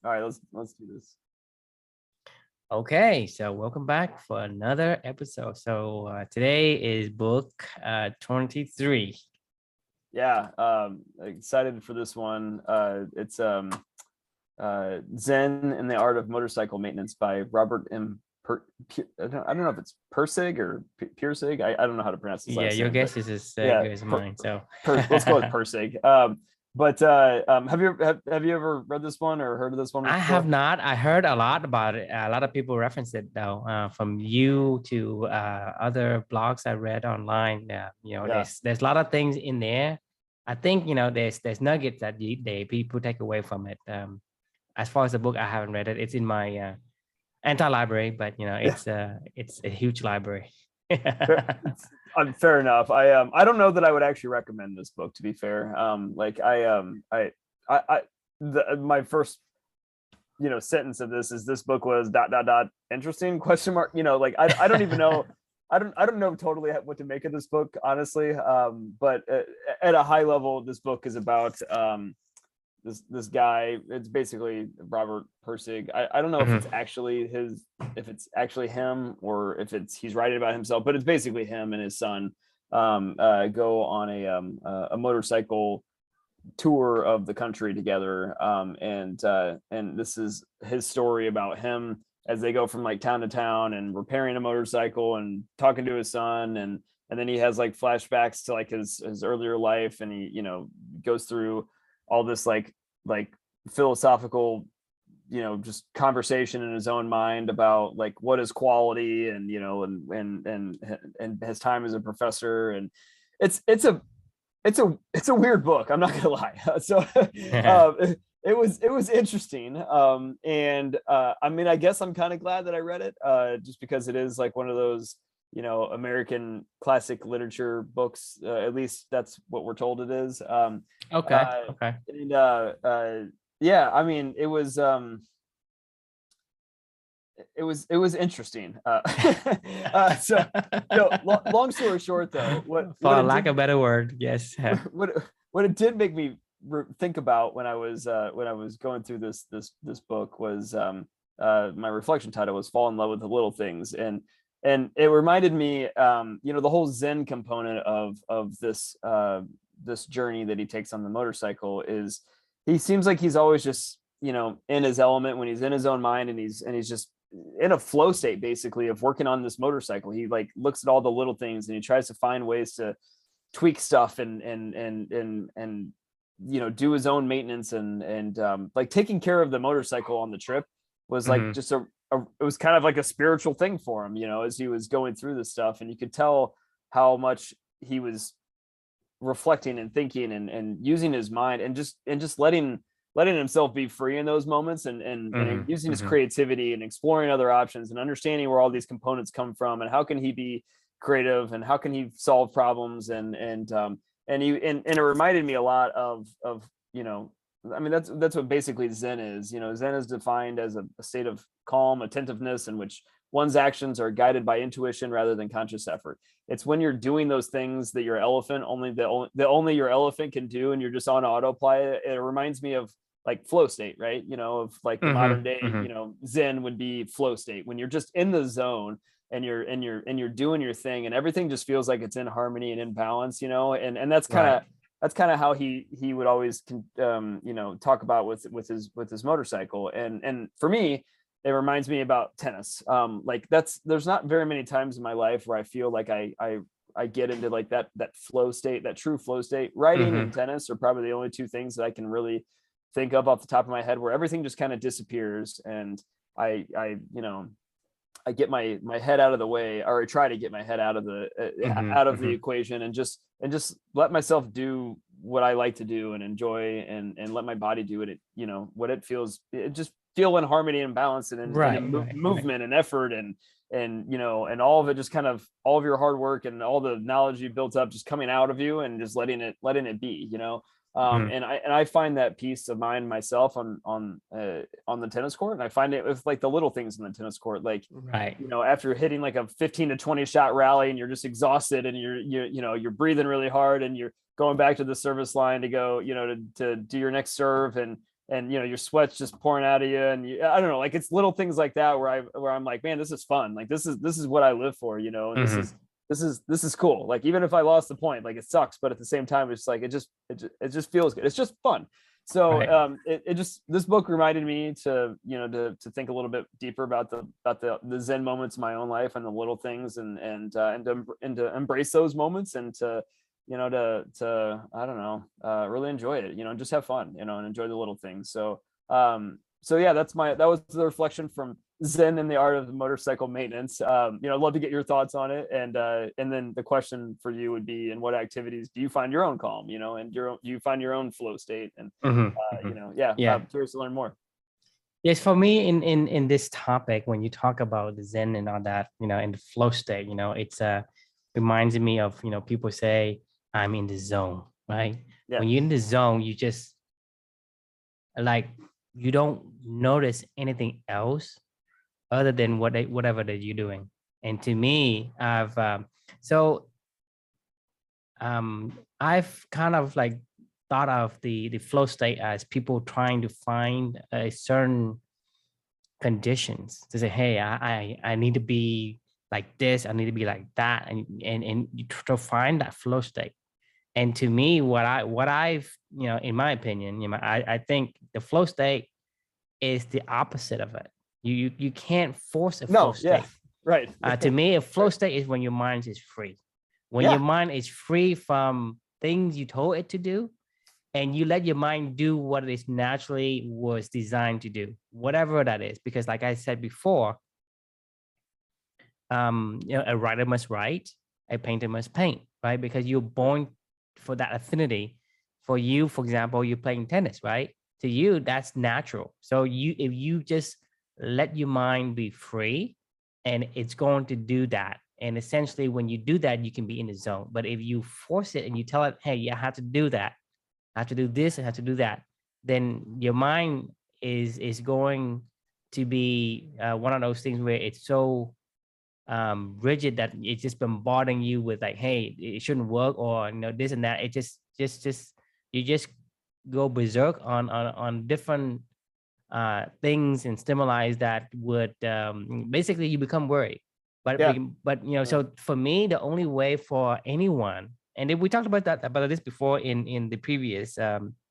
All right, let's do this. Okay, so welcome back for another episode. So today is book 23. Yeah, excited for this one. It's Zen and the Art of Motorcycle Maintenance by Robert M. I don't know if it's Pirsig or Pirsig. I don't know how to pronounce his Yeah, last your name, but guess is as yeah, good as mine. So let's go with Pirsig. But have you ever read this one or heard of this one I have before? not. I heard a lot about it. A lot of people reference it though, from you to other blogs I read online. Yeah. There's a lot of things in there. I think there's nuggets that people take away from it. As far as the book, I haven't read it. It's in my anti-library, but Yeah. it's a huge library. Fair enough. I don't know that I would actually recommend this book, to be fair. Like I my first sentence of this book was ... interesting question mark. Like I don't even know. I don't know totally what to make of this book, honestly. But at a high level, this book is about this guy. It's basically Robert Pirsig. I don't know if it's Mhm. actually him, or if he's writing about himself, but it's basically him and his son go on a motorcycle tour of the country together. And this is his story about him as they go from like town to town and repairing a motorcycle and talking to his son. And then he has like flashbacks to like his earlier life, and he goes through all this like philosophical just conversation in his own mind about like what is quality, and and his time as a professor. And it's a weird book, I'm not gonna lie. So it was interesting. And I mean, I guess I'm kind of glad that I read it, just because it is like one of those American classic literature books. At least that's what we're told it is. Okay. uh Okay. and yeah, I mean, it was interesting. So long story short, though, what For it lack did of a better word, yes. what what it did make me think about when I was going through this book was, my reflection title was "Fall in Love with the Little Things." And it reminded me, the whole Zen component of this journey that he takes on the motorcycle is, he seems like he's always just in his element when he's in his own mind, and he's just in a flow state, basically, of working on this motorcycle. He like looks at all the little things, and he tries to find ways to tweak stuff, and do his own maintenance. And like taking care of the motorcycle on the trip was like Mhm. just it was kind of like a spiritual thing for him, as he was going through this stuff. And you could tell how much he was reflecting and thinking, and using his mind, and just letting himself be free in those moments, and Mhm. using his Mhm. creativity and exploring other options, and understanding where all these components come from, and how can he be creative, and how can he solve problems. And it reminded me a lot of I mean, that's what basically Zen is. Zen is defined as a state of calm attentiveness in which one's actions are guided by intuition rather than conscious effort. It's when you're doing those things that your elephant only your elephant can do, and you're just on autopilot. It reminds me of like flow state, right? Of like the modern Mhm. day, Mhm. Zen would be flow state, when you're just in the zone, and you're doing your thing, and everything just feels like it's in harmony and in balance. And Right. that's kind of how he would always talk about with his motorcycle. And for me, it reminds me about tennis. Like there's not very many times in my life where I feel like I get into like that flow state, that true flow state. Writing Mhm. and tennis are probably the only two things that I can really think of off the top of my head, where everything just kind of disappears, and I get my head out of the way, or I try to get my head out of Mhm. the Mhm. equation, and just let myself do what I like to do, and enjoy, and let my body do it. What it feels, it just feel in harmony and balance, and Right. in Right. Right. movement and effort, and all of it, just kind of all of your hard work and all the knowledge you built up just coming out of you, and just letting it be. Mhm. And I find that peace of mind myself on the tennis court, and I find it with like the little things in the tennis court, like Right. after hitting like a 15 to 20 shot rally, and you're just exhausted, and you're breathing really hard, and you're going back to the service line to go to do your next serve, and you know, your sweat's just pouring out of you, and I don't know, like it's little things like that where I'm like, man, this is fun. Like this is what I live for, you know, and this is cool. Like even if I lost the point, like it sucks, but at the same time, it's like it just feels good. It's just fun. So Right. it just, this book reminded me to, you know, to think a little bit deeper about the Zen moments in my own life and the little things, and to embrace those moments, and to, you know, to I don't know, really enjoy it, you know, and just have fun, you know, and enjoy the little things. So so yeah, that was the reflection from Zen and the Art of Motorcycle Maintenance. You know, I'd love to get your thoughts on it, and then the question for you would be, in what activities do you find your own calm, you know, and do you find your own flow state, and you know, yeah, Yeah. I'm curious to learn more. Yes, for me, in this topic, when you talk about the Zen and all that, you know, in the flow state, you know, it's reminds me of, you know, people say I'm in the zone, right? Yeah. When you're in the zone, you just like, you don't notice anything else other than whatever that you're doing. And to me, so I've kind of like thought of the flow state as people trying to find a certain conditions to say, hey, I need to be like this, I need to be like that, and to find that flow state. And to me, what I've, you know, in my opinion, you know, I think the flow state is the opposite of it. You can't force a flow No. Yeah. state. Right. To me, a flow Right. state is when your mind is free. When your Yeah. mind is free from things you told it to do, and you let your mind do what it is naturally was designed to do, whatever that is. Because like I said before, you know, a writer must write, a painter must paint, right? Because you're born for that affinity. For you, for example, you're playing tennis, right? To you, that's natural. So if you just let your mind be free, and it's going to do that. And essentially, when you do that, you can be in the zone. But if you force it and you tell it, hey, you have to do that, I have to do this, I have to do that, then your mind is going to be one of those things where it's so rigid that it's just bombarding you with like, hey, it shouldn't work, or, you know, this and that. It just you just go berserk on different things and stimuli that would basically you become worried. But Yeah. but you know, so for me, the only way for anyone, and we talked about this before in the previous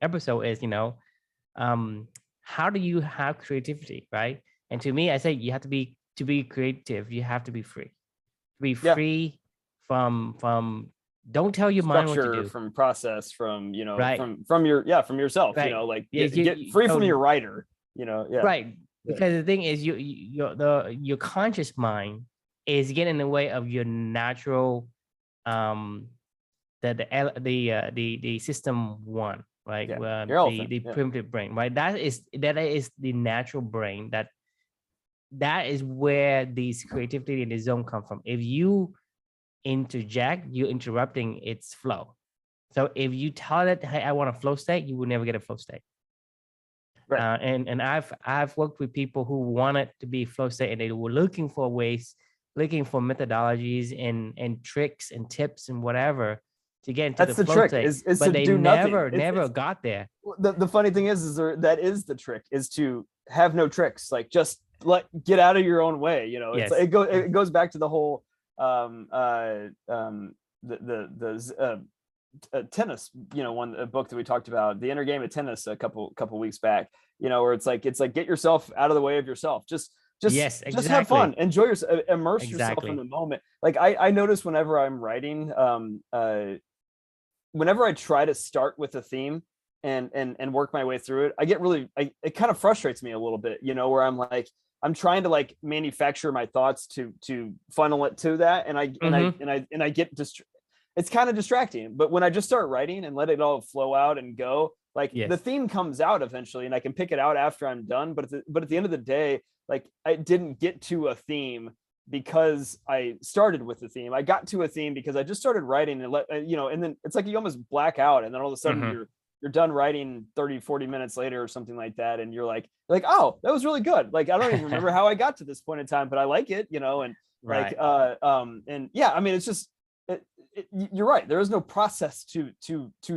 episode, is, you know, how do you have creativity, right? And to me, I say you have to be creative, you have to be free. Be Yeah. free from don't tell your mind what to Structure, do, from process, from, you know, right? from your, yeah, from yourself, you Right. know, like Yeah, get free from your totally writer, you know. Yeah. right. Yeah. Because the thing is, your conscious mind is getting in the way of your natural um the system one, right? Yeah. Your elephant. The Yeah. primitive brain, right? That is the natural brain. That is where these creativity in the zone come from. If you interject, you're interrupting its flow. So if you tell it, hey, I want a flow state, you will never get a flow state. Right. And I've worked with people who wanted to be flow state, and they were looking for ways, looking for methodologies and tricks and tips and whatever to get into the That's the flow trick, state, is to but they do nothing. never It's got there. the funny thing is that is the trick, is to have no tricks, like just get out of your own way, you know. It's Yes. it goes back to the whole the tennis, you know, a book that we talked about, The Inner Game of Tennis, a couple weeks back, you know, where it's like get yourself out of the way of yourself. Yes, Just have fun, exactly. enjoy yourself, immerse yourself in Exactly. the moment. Like I notice whenever I'm writing, whenever I try to start with a theme and work my way through it, I get really, it kind of frustrates me a little bit, you know, where I'm like, I'm trying to like manufacture my thoughts to funnel it to that, and I get it's kind of distracting. But when I just start writing and let it all flow out and go, like the Yes. theme comes out eventually, and I can pick it out after I'm done. But at the end of the day, like I didn't get to a theme because I started with the theme. I got to a theme because I just started writing, and you know, and then it's like you almost black out, and then all of a sudden you're done writing 30-40 minutes later or something like that, and you're like, oh, that was really good. Like I don't even remember how I got to this point in time, but I like it, you know. And like Right. and yeah, I mean, it's just you're right. There is no process to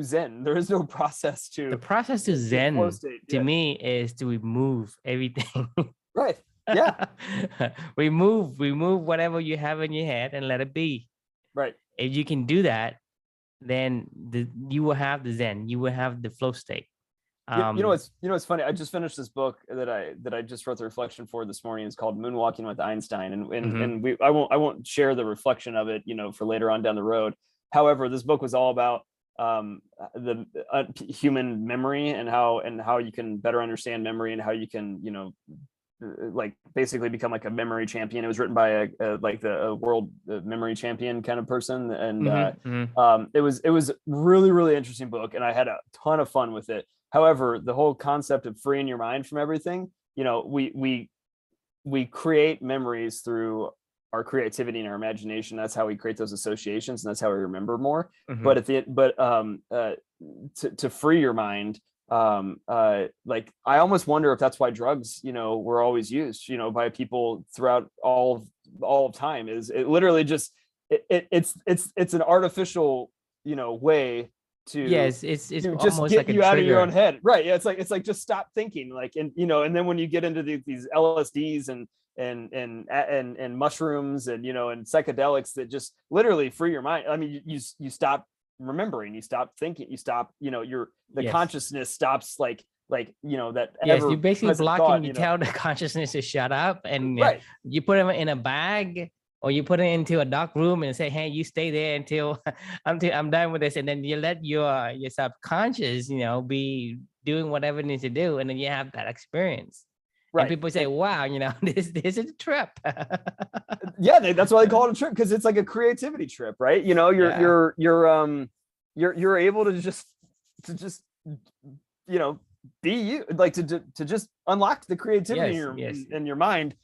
Zen. There is no process The to process to the flow Zen state. to Yeah. me is to remove everything. Right. Yeah. remove whatever you have in your head and let it be. Right. If you can do that, then you will have the Zen, you will have the flow state. What's funny. I just finished this book that I just wrote the reflection for this morning. It's called Moonwalking with Einstein, and I won't share the reflection of it, for later on down the road. However, this book was all about the human memory and how you can better understand memory and how you can like basically become like a memory champion. It was written by a world memory champion kind of person, and it was really, really interesting book, and I had a ton of fun with it. However, the whole concept of freeing your mind from everything, we create memories through our creativity and our imagination. That's how we create those associations, and that's how we remember more. But to free your mind, like I almost wonder if that's why drugs, were always used, by people throughout all of time. Is it literally just it's an artificial, way to it's just almost get like a you out of your own trigger. head, right? Yeah, it's like just stop thinking, like, and then when you get into these LSDs and mushrooms and and psychedelics that just literally free your mind. I mean, you stop remembering, you stop thinking, you stop, the Yes. consciousness stops, like that Yes, ever you're basically present blocking, thought, you tell the consciousness to shut up, and right. you put them in a bag, or you put it into a dark room and say, hey, you stay there until I'm done with this. And then you let your subconscious, be doing whatever it needs to do. And then you have that experience. Right. And people say, wow, this is a trip. Yeah, that's why they call it a trip, because it's like a creativity trip, right? You're able to just be you, like to just unlock the creativity in your mind.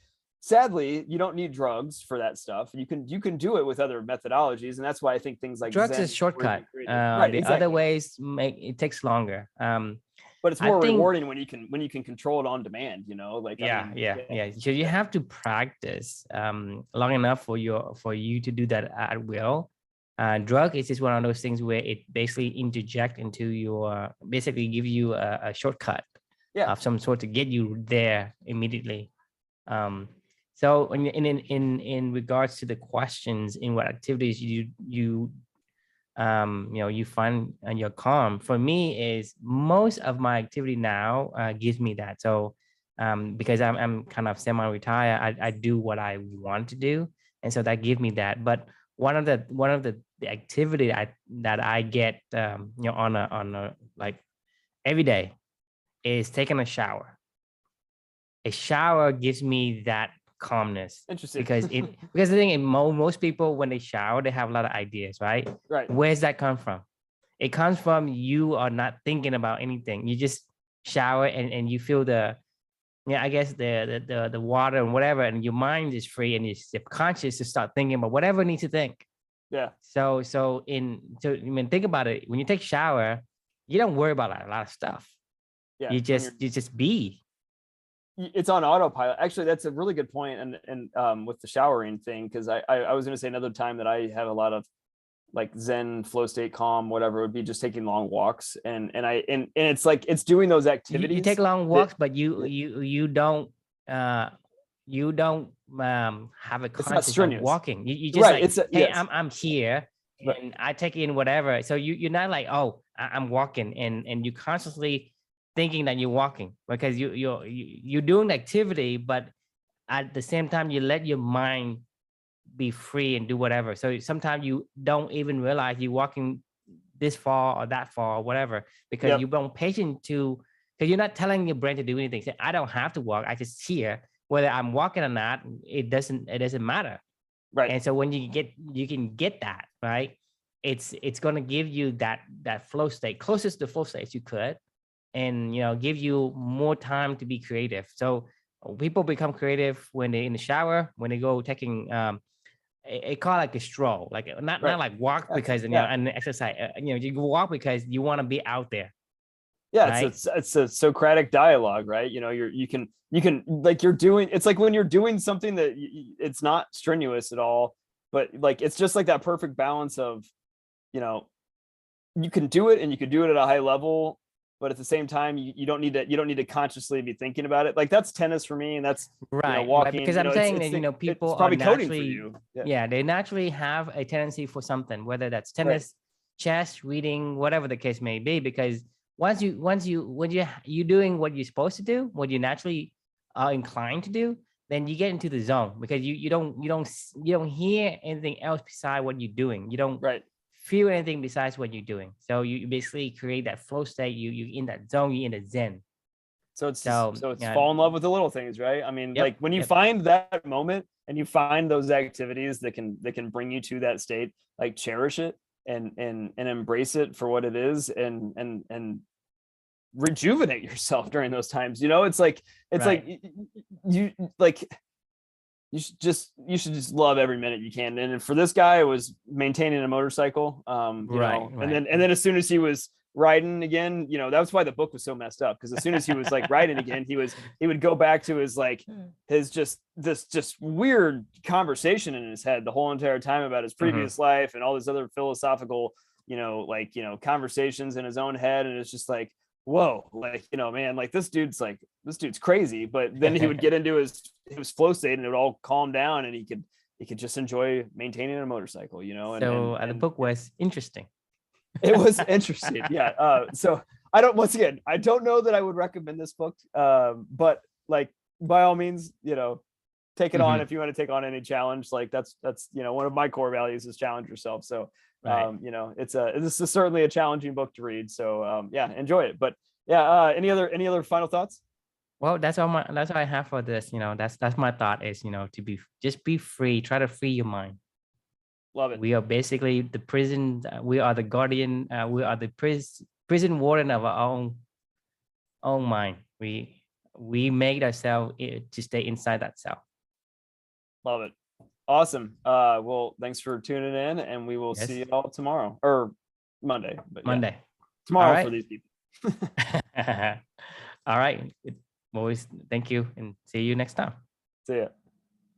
Sadly, you don't need drugs for that stuff. You can do it with other methodologies, and that's why I think things like drugs Zen is shortcut. right, The exactly. other ways it takes longer. But it's more rewarding when you can control it on demand. Like yeah. So you have to practice long enough for you to do that at will. Drug is just one of those things where it basically interject into your, basically give you a shortcut of some sort to get you there immediately. So in regards to the questions, in what activities you find your calm, for me is most of my activity now gives me that. So because I'm kind of semi-retired, I do what I want to do, and so that gives me that. But one of the activity that I get on a like every day is taking a shower. A shower gives me that calmness. Interesting. Because the thing is, most people, when they shower, they have a lot of ideas, right? Right. Where's that come from? It comes from you are not thinking about anything. You just shower and you feel the water and whatever, and your mind is free, and your subconscious to start thinking about whatever it needs to think. Yeah. So think about it. When you take a shower, you don't worry about a lot of stuff. Yeah. You just be. It's on autopilot. Actually, that's a really good point. And with the showering thing, because I was going to say another time that I have a lot of like Zen, flow state, calm, whatever, would be just taking long walks. And it's like, it's doing those activities. You take long walks, but you don't have a conscious of walking. You just right. Like, hey, yes. I'm here, and I take in whatever. So you're not like, oh, I'm walking, and you consciously thinking that you're walking, because you're doing the activity, but at the same time you let your mind be free and do whatever. So sometimes you don't even realize you're walking this far or that far or whatever, because you don't patient to, because you're not telling your brain to do anything. Say, I don't have to walk, I just here, whether I'm walking or not, it doesn't matter. Right. And so when you can get that, right, it's going to give you that flow state, closest to flow state you could, and give you more time to be creative. So people become creative when they're in the shower, when they go taking it call like a stroll, like not like walk because and exercise. You walk because you want to be out there. Yeah, right? it's a Socratic dialogue, right? You can like you're doing. It's like when you're doing something that it's not strenuous at all, but like it's just like that perfect balance of, you know, you can do it and you can do it at a high level, but at the same time you don't need to consciously be thinking about it. Like that's tennis for me, and that's, you know, Right, walking, because you I'm know, saying that, you know, it's people are probably coding for naturally, you. yeah, they naturally have a tendency for something, whether that's Right. tennis, chess, reading, whatever the case may be. Because when you're doing what you're supposed to do, what you naturally are inclined to do, then you get into the zone, because you don't hear anything else beside what you're doing. You don't Right. feel anything besides what you're doing. So you basically create that flow state. You in that zone. You in the zen. So it's just, So so it's yeah, fall in love with the little things, right? I mean, like yep, when you yep, find that moment and you find those activities that can bring you to that state, like cherish it and embrace it for what it is, and rejuvenate yourself during those times. You know, it's like right, you like you should just love every minute you can. And for this guy, it was maintaining a motorcycle. You right, know, right. and then as soon as he was riding again, you know, that's why the book was so messed up, because as soon as he was like riding again, he would go back to his like his just weird conversation in his head the whole entire time about his Mhm. previous life and all this other philosophical, you know, like, you know, conversations in his own head. And it's just like, whoa, like, you know, man, like this dude's crazy. But then he would get into his flow state and it would all calm down, and he could just enjoy maintaining a motorcycle, you know. So the And book was interesting. it was interesting. Yeah. So once again, I don't know that I would recommend this book. But like, by all means, you know, take it on Mhm. if you want to take on any challenge. Like that's, you know, one of my core values is challenge yourself. So, Right. you know, this is certainly a challenging book to read. So, yeah, enjoy it. But yeah, any other final thoughts? Well, that's all I have for this. You know, that's my thought is, you know, to be just be free. Try to free your mind. Love it. We are basically the prison. We are the guardian. We are the prison warden of our own mind. We make ourselves to stay inside that cell. Love it. Awesome. Well, thanks for tuning in, and we will see Yes. you all tomorrow or Monday. But yeah, Monday. All tomorrow for right. these people. All right. Always thank you, and see you next time. See ya.